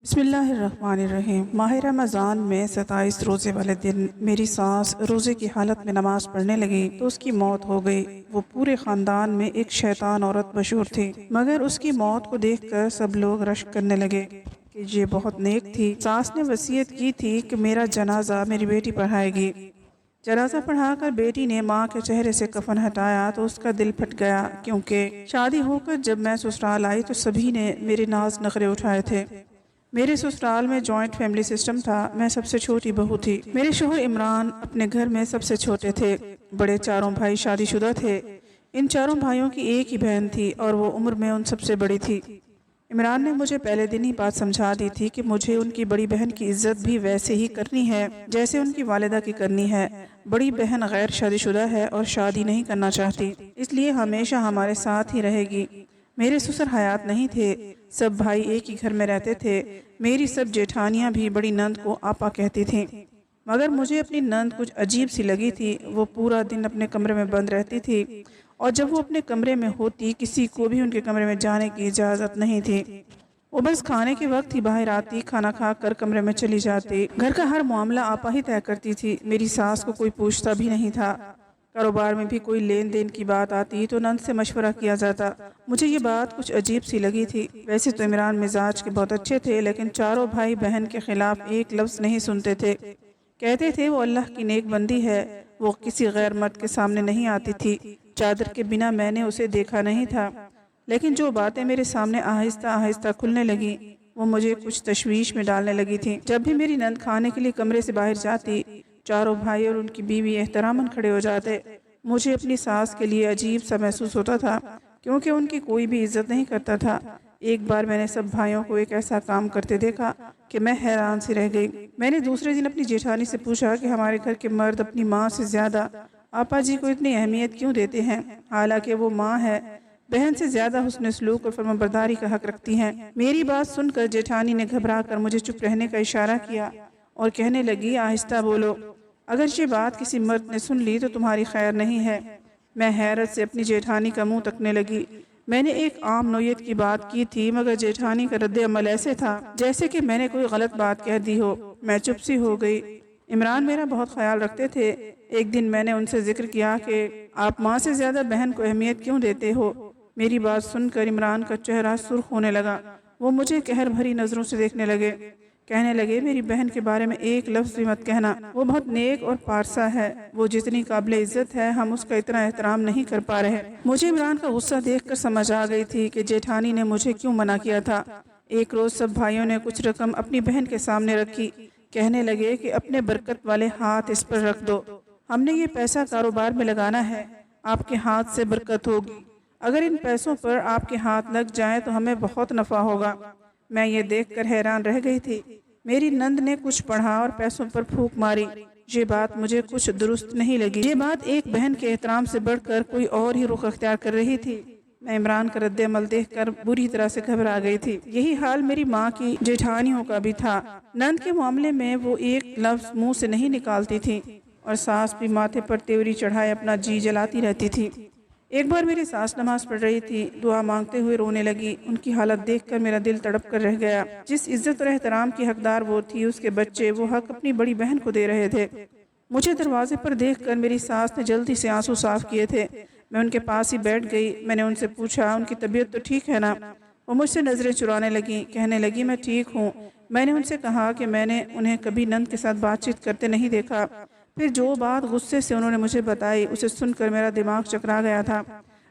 بسم اللہ الرحمن الرحیم۔ ماہ رمضان میں 27 روزے والے دن میری ساس روزے کی حالت میں نماز پڑھنے لگی تو اس کی موت ہو گئی۔ وہ پورے خاندان میں ایک شیطان عورت مشہور تھی، مگر اس کی موت کو دیکھ کر سب لوگ رشک کرنے لگے کہ یہ بہت نیک تھی۔ ساس نے وصیت کی تھی کہ میرا جنازہ میری بیٹی پڑھائے گی۔ جنازہ پڑھا کر بیٹی نے ماں کے چہرے سے کفن ہٹایا تو اس کا دل پھٹ گیا، کیونکہ شادی ہو کر جب میں سسرال آئی تو سبھی نے میرے ناز نخرے اٹھائے تھے۔ میرے سسرال میں جوائنٹ فیملی سسٹم تھا، میں سب سے چھوٹی بہو تھی۔ میرے شوہر عمران اپنے گھر میں سب سے چھوٹے تھے، بڑے چاروں بھائی شادی شدہ تھے۔ ان چاروں بھائیوں کی ایک ہی بہن تھی اور وہ عمر میں ان سب سے بڑی تھی۔ عمران نے مجھے پہلے دن ہی بات سمجھا دی تھی کہ مجھے ان کی بڑی بہن کی عزت بھی ویسے ہی کرنی ہے جیسے ان کی والدہ کی کرنی ہے۔ بڑی بہن غیر شادی شدہ ہے اور شادی نہیں کرنا چاہتی، اس لیے ہمیشہ ہمارے ساتھ ہی رہے گی۔ میرے سسر حیات نہیں تھے، سب بھائی ایک ہی گھر میں رہتے تھے۔ میری سب جیٹھانیاں بھی بڑی نند کو آپا کہتی تھیں، مگر مجھے اپنی نند کچھ عجیب سی لگی تھی۔ وہ پورا دن اپنے کمرے میں بند رہتی تھی اور جب وہ اپنے کمرے میں ہوتی کسی کو بھی ان کے کمرے میں جانے کی اجازت نہیں تھی۔ وہ بس کھانے کے وقت ہی باہر آتی، کھانا کھا کر کمرے میں چلی جاتی۔ گھر کا ہر معاملہ آپا ہی طے کرتی تھی، میری ساس کو کوئی پوچھتا بھی نہیں تھا۔ کاروبار میں بھی کوئی لین دین کی بات آتی تو نند سے مشورہ کیا جاتا۔ مجھے یہ بات کچھ عجیب سی لگی تھی۔ ویسے تو عمران مزاج کے بہت اچھے تھے، لیکن چاروں بھائی بہن کے خلاف ایک لفظ نہیں سنتے تھے۔ کہتے تھے وہ اللہ کی نیک بندی ہے، وہ کسی غیر مرد کے سامنے نہیں آتی تھی، چادر کے بنا میں نے اسے دیکھا نہیں تھا۔ لیکن جو باتیں میرے سامنے آہستہ آہستہ کھلنے لگی وہ مجھے کچھ تشویش میں ڈالنے لگی تھی۔ جب بھی میری نند کھانے کے لیے کمرے سے باہر جاتی، چاروں بھائی اور ان کی بیوی احتراماً کھڑے ہو جاتے۔ مجھے اپنی ساس کے لیے عجیب سا محسوس ہوتا تھا، کیونکہ ان کی کوئی بھی عزت نہیں کرتا تھا۔ ایک بار میں نے سب بھائیوں کو ایک ایسا کام کرتے دیکھا کہ میں حیران سی رہ گئی۔ میں نے دوسرے دن اپنی جیٹھانی سے پوچھا کہ ہمارے گھر کے مرد اپنی ماں سے زیادہ آپا جی کو اتنی اہمیت کیوں دیتے ہیں، حالانکہ وہ ماں ہے، بہن سے زیادہ حسن سلوک اور فرمانبرداری کا حق رکھتی ہیں۔ میری بات سن کر جیٹھانی نے گھبرا کر مجھے چپ رہنے کا اشارہ کیا اور کہنے لگی، آہستہ بولو، اگر یہ بات کسی مرد نے سن لی تو تمہاری خیر نہیں ہے۔ میں حیرت سے اپنی جیٹھانی کا منہ تکنے لگی۔ میں نے ایک عام نوعیت کی بات کی تھی، مگر جیٹھانی کا رد عمل ایسے تھا جیسے کہ میں نے کوئی غلط بات کہہ دی ہو۔ میں چپ سی ہو گئی۔ عمران میرا بہت خیال رکھتے تھے۔ ایک دن میں نے ان سے ذکر کیا کہ آپ ماں سے زیادہ بہن کو اہمیت کیوں دیتے ہو؟ میری بات سن کر عمران کا چہرہ سرخ ہونے لگا۔ وہ مجھے قہر بھری نظروں سے دیکھنے لگے، کہنے لگے، میری بہن کے بارے میں ایک لفظ بھی مت کہنا، وہ بہت نیک اور پارسا ہے، وہ جتنی قابل عزت ہے ہم اس کا اتنا احترام نہیں کر پا رہے۔ مجھے عمران کا غصہ دیکھ کر سمجھ آ گئی تھی کہ جیٹھانی نے مجھے کیوں منع کیا تھا۔ ایک روز سب بھائیوں نے کچھ رقم اپنی بہن کے سامنے رکھی، کہنے لگے کہ اپنے برکت والے ہاتھ اس پر رکھ دو، ہم نے یہ پیسہ کاروبار میں لگانا ہے، آپ کے ہاتھ سے برکت ہوگی، اگر ان پیسوں پر آپ کے ہاتھ لگ جائیں تو ہمیں بہت نفع ہوگا۔ میں یہ دیکھ کر حیران رہ گئی تھی۔ میری نند نے کچھ پڑھا اور پیسوں پر پھونک ماری۔ یہ بات مجھے کچھ درست نہیں لگی۔ یہ بات ایک بہن کے احترام سے بڑھ کر کوئی اور ہی رخ اختیار کر رہی تھی۔ میں عمران کا رد عمل دیکھ کر بری طرح سے گھبرا گئی تھی۔ یہی حال میری ماں کی جیٹھانیوں کا بھی تھا۔ نند کے معاملے میں وہ ایک لفظ منہ سے نہیں نکالتی تھی اور ساس بھی ماتھے پر تیوری چڑھائے اپنا جی جلاتی رہتی تھی۔ ایک بار میری ساس نماز پڑھ رہی تھی، دعا مانگتے ہوئے رونے لگی۔ ان کی حالت دیکھ کر میرا دل تڑپ کر رہ گیا۔ جس عزت اور احترام کی حقدار وہ تھی، اس کے بچے وہ حق اپنی بڑی بہن کو دے رہے تھے۔ مجھے دروازے پر دیکھ کر میری ساس نے جلدی سے آنسو صاف کیے تھے۔ میں ان کے پاس ہی بیٹھ گئی۔ میں نے ان سے پوچھا، ان کی طبیعت تو ٹھیک ہے نا؟ وہ مجھ سے نظریں چرانے لگیں، کہنے لگی، میں ٹھیک ہوں۔ میں نے ان سے کہا کہ میں نے انہیں کبھی نند کے ساتھ بات چیت کرتے نہیں دیکھا۔ پھر جو بات غصے سے انہوں نے مجھے بتائی اسے سن کر میرا دماغ چکرا گیا تھا۔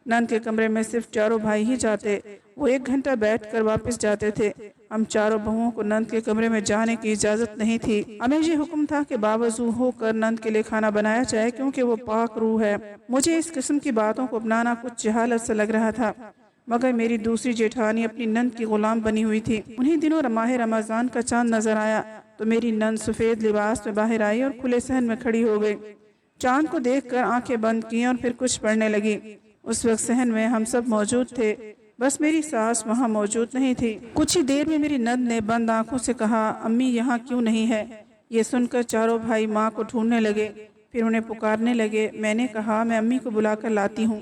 نند کے کمرے میں صرف چاروں بھائی ہی جاتے، وہ 1 گھنٹہ بیٹھ کر واپس جاتے تھے۔ ہم چاروں بہوؤں کو نند کے کمرے میں جانے کی اجازت نہیں تھی۔ ہمیں یہ حکم تھا کہ باوضو ہو کر نند کے لیے کھانا بنایا جائے، کیونکہ وہ پاک روح ہے۔ مجھے اس قسم کی باتوں کو اپنانا کچھ جہالت سے لگ رہا تھا، مگر میری دوسری جیٹھانی اپنی نند کی غلام بنی ہوئی تھی۔ انہی دنوں ماہ رمضان کا چاند نظر آیا تو میری نند سفید لباس میں باہر آئی اور کھلے صحن میں کھڑی ہو گئی۔ چاند کو دیکھ کر آنکھیں بند کی اور پھر کچھ پڑھنے لگی۔ اس وقت صحن میں ہم سب موجود تھے، بس میری ساس وہاں موجود نہیں تھی۔ کچھ ہی دیر میں میری نند نے بند آنکھوں سے کہا، امی یہاں کیوں نہیں ہے؟ یہ سن کر چاروں بھائی ماں کو ڈھونڈنے لگے، پھر انہیں پکارنے لگے۔ میں نے کہا، میں امی کو بلا کر لاتی ہوں۔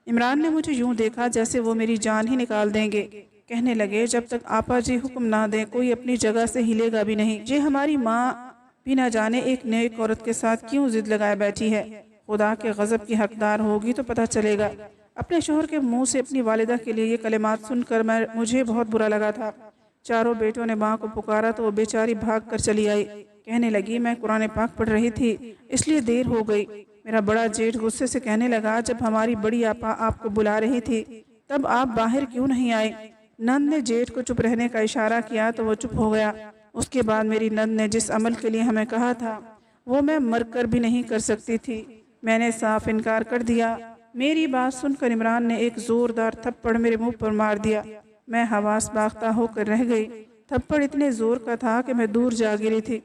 عمران نے مجھے یوں دیکھا جیسے وہ میری جان ہی نکال دیں گے۔ کہنے لگے جب تک آپا جی حکم نہ دیں کوئی اپنی جگہ سے ہلے گا بھی نہیں۔ یہ ہماری ماں بھی نہ جانے ایک نیک عورت کے ساتھ کیوں ضد لگائے بیٹھی ہے، خدا کے غضب کی حقدار ہوگی تو پتہ چلے گا۔ اپنے شوہر کے منہ سے اپنی والدہ کے لیے یہ کلمات سن کر مجھے بہت برا لگا تھا۔ چاروں بیٹوں نے ماں کو پکارا تو وہ بیچاری بھاگ کر چلی آئی۔ کہنے لگی میں قرآن پاک پڑھ رہی تھی اس لیے دیر ہو گئی۔ میرا بڑا جیٹھ غصے سے کہنے لگا جب ہماری بڑی آپا آپ کو بلا رہی تھی تب آپ باہر کیوں نہیں آئے؟ نند نے جیٹھ کو چپ رہنے کا اشارہ کیا تو وہ چپ ہو گیا۔ اس کے بعد میری نند نے جس عمل کے لیے ہمیں کہا تھا وہ میں مر کر بھی نہیں کر سکتی تھی، میں نے صاف انکار کر دیا۔ میری بات سن کر عمران نے ایک زوردار تھپڑ میرے منہ پر مار دیا۔ میں حواس باختہ ہو کر رہ گئی۔ تھپڑ اتنے زور کا تھا کہ میں دور جا گری تھی۔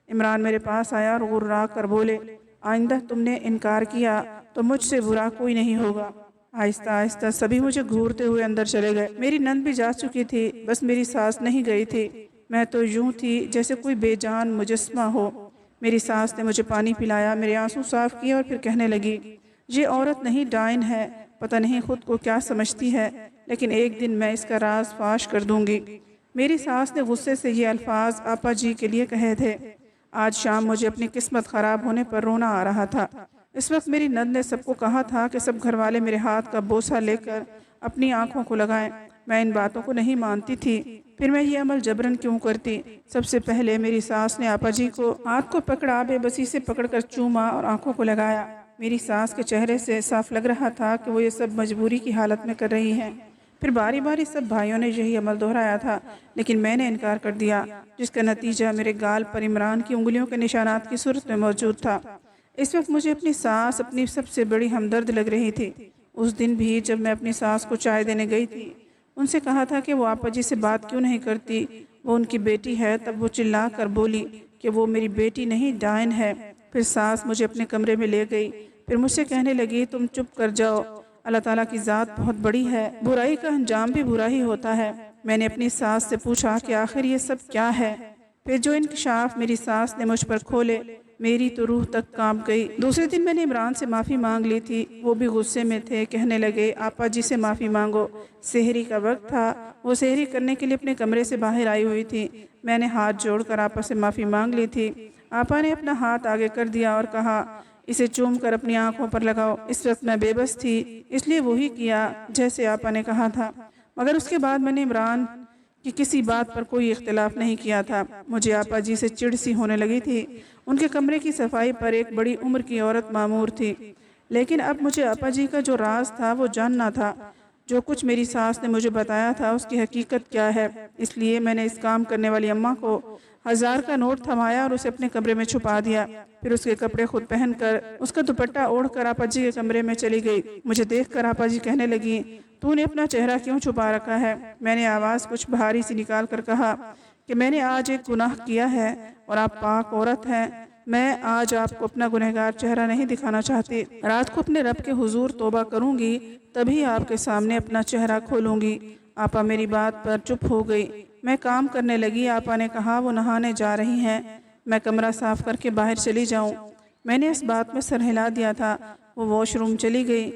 عمران میرے پاس آیا اور غرا کر بولے آئندہ تم نے انکار کیا تو مجھ سے برا کوئی نہیں ہوگا۔ آہستہ آہستہ سبھی مجھے گھورتے ہوئے اندر چلے گئے۔ میری نند بھی جا چکی تھی، بس میری ساس نہیں گئی تھی۔ میں تو یوں تھی جیسے کوئی بے جان مجسمہ ہو۔ میری ساس نے مجھے پانی پلایا، میرے آنسو صاف کیے اور پھر کہنے لگی یہ عورت نہیں ڈائن ہے، پتہ نہیں خود کو کیا سمجھتی ہے، لیکن ایک دن میں اس کا راز فاش کر دوں گی۔ میری ساس نے غصے سے یہ الفاظ آپا جی کے لیے کہے تھے۔ آج شام مجھے اپنی قسمت خراب ہونے پر رونا آ رہا تھا۔ اس وقت میری نند نے سب کو کہا تھا کہ سب گھر والے میرے ہاتھ کا بوسہ لے کر اپنی آنکھوں کو لگائیں۔ میں ان باتوں کو نہیں مانتی تھی، پھر میں یہ عمل جبرن کیوں کرتی؟ سب سے پہلے میری ساس نے آپا جی کو ہاتھ کو پکڑا، بے بسی سے پکڑ کر چوما اور آنکھوں کو لگایا۔ میری ساس کے چہرے سے صاف لگ رہا تھا کہ وہ یہ سب مجبوری کی حالت میں کر رہی ہیں۔ پھر باری باری سب بھائیوں نے یہی عمل دہرایا تھا، لیکن میں نے انکار کر دیا، جس کا نتیجہ میرے گال پر عمران کی انگلیوں کے نشانات کی صورت میں موجود تھا۔ اس وقت مجھے اپنی ساس اپنی سب سے بڑی ہمدرد لگ رہی تھی۔ اس دن بھی جب میں اپنی ساس کو چائے دینے گئی تھی، ان سے کہا تھا کہ وہ آپا جی سے بات کیوں نہیں کرتی، وہ ان کی بیٹی ہے، تب وہ چلا کر بولی کہ وہ میری بیٹی نہیں ڈائن ہے۔ پھر ساس مجھے اپنے کمرے میں لے گئی، پھر مجھ سے کہنے لگی تم چپ کر جاؤ، اللہ تعالیٰ کی ذات بہت بڑی ہے، برائی کا انجام بھی برا ہی ہوتا ہے۔ میں نے اپنی ساس سے پوچھا کہ آخر یہ سب کیا ہے؟ پھر جو انکشاف میری ساس نے مجھ پر کھولے، میری تو روح تک کانپ گئی۔ دوسرے دن میں نے عمران سے معافی مانگ لی تھی، وہ بھی غصے میں تھے، کہنے لگے آپا جی سے معافی مانگو۔ سحری کا وقت تھا، وہ سحری کرنے کے لیے اپنے کمرے سے باہر آئی ہوئی تھی۔ میں نے ہاتھ جوڑ کر آپا سے معافی مانگ لی تھی۔ آپا نے اپنا ہاتھ آگے کر دیا اور کہا اسے چوم کر اپنی آنکھوں پر لگاؤ۔ اس وقت میں بے بس تھی، اس لیے وہی کیا جیسے آپا نے کہا تھا، مگر اس کے بعد میں نے عمران کی کسی بات پر کوئی اختلاف نہیں کیا تھا۔ مجھے آپا جی سے چڑ سی ہونے لگی تھی۔ ان کے کمرے کی صفائی پر ایک بڑی عمر کی عورت مامور تھی، لیکن اب مجھے آپا جی کا جو راز تھا وہ جاننا تھا۔ جو کچھ میری ساس نے مجھے بتایا تھا اس کی حقیقت کیا ہے، اس لیے میں نے اس کام کرنے والی اماں کو 1000 کا نوٹ تھمایا اور اسے اپنے کمرے میں چھپا دیا۔ پھر اس کے کپڑے خود پہن کر اس کا دوپٹہ اوڑھ کر آپا جی کے کمرے میں چلی گئی۔ مجھے دیکھ کر آپا جی کہنے لگی تو نے اپنا چہرہ کیوں چھپا رکھا ہے؟ میں نے آواز کچھ بھاری سی نکال کر کہا کہ میں نے آج ایک گناہ کیا ہے اور آپ پاک عورت ہیں، میں آج آپ کو اپنا گنہگار چہرہ نہیں دکھانا چاہتی۔ رات کو اپنے رب کے حضور توبہ کروں گی، تبھی آپ کے سامنے اپنا چہرہ کھولوں گی۔ آپا میری بات پر چپ ہو گئی۔ میں کام کرنے لگی۔ آپا نے کہا وہ نہانے جا رہی ہیں، میں کمرہ صاف کر کے باہر چلی جاؤں۔ میں نے اس بات میں سر ہلا دیا تھا۔ وہ واش روم چلی گئی۔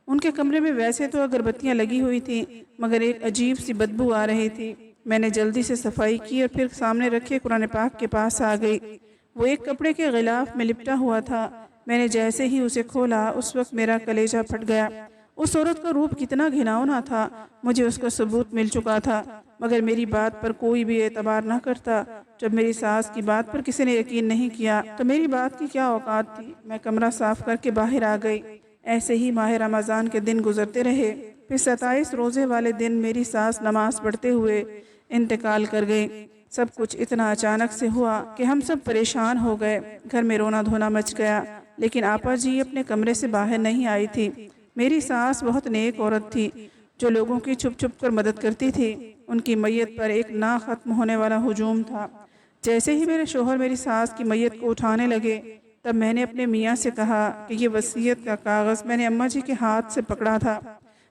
ان کے کمرے میں ویسے تو اگربتیاں لگی ہوئی تھیں، مگر ایک عجیب سی بدبو آ رہی تھی۔ میں نے جلدی سے صفائی کی اور پھر سامنے رکھے قرآن پاک کے پاس آ گئی۔ وہ ایک کپڑے کے غلاف میں لپٹا ہوا تھا۔ میں نے جیسے ہی اسے کھولا اس وقت میرا کلیجہ پھٹ گیا۔ اس عورت کا روپ کتنا گھناؤنا تھا، مجھے اس کا ثبوت مل چکا تھا، مگر میری بات پر کوئی بھی اعتبار نہ کرتا۔ جب میری ساس کی بات پر کسی نے یقین نہیں کیا تو میری بات کی کیا اوقات تھی۔ میں کمرہ صاف کر کے باہر آ گئی۔ ایسے ہی ماہ رمضان کے دن گزرتے رہے۔ پھر 27 روزے والے دن میری ساس نماز پڑھتے ہوئے انتقال کر گئی۔ سب کچھ اتنا اچانک سے ہوا کہ ہم سب پریشان ہو گئے۔ گھر میں رونا دھونا مچ گیا، لیکن آپا جی اپنے کمرے سے باہر نہیں آئی تھی۔ میری ساس بہت نیک عورت تھی جو لوگوں کی چھپ چھپ کر مدد کرتی تھی۔ ان کی میت پر ایک نہ ختم ہونے والا ہجوم تھا۔ جیسے ہی میرے شوہر میری ساس کی میت کو اٹھانے لگے، تب میں نے اپنے میاں سے کہا کہ یہ وصیت کا کاغذ میں نے اماں جی کے ہاتھ سے پکڑا تھا۔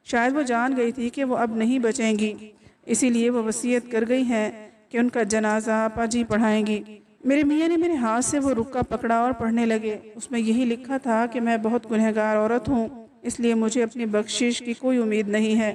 شاید وہ جان گئی تھی کہ وہ اب نہیں بچیں گی، اسی لیے وہ وصیت کر گئی ہیں کہ ان کا جنازہ آپا جی پڑھائیں گی۔ میرے میاں نے میرے ہاتھ سے وہ رکا پکڑا اور پڑھنے لگے۔ اس میں یہی لکھا تھا کہ میں بہت گنہگار عورت ہوں، اس لیے مجھے اپنی بخشش کی کوئی امید نہیں ہے۔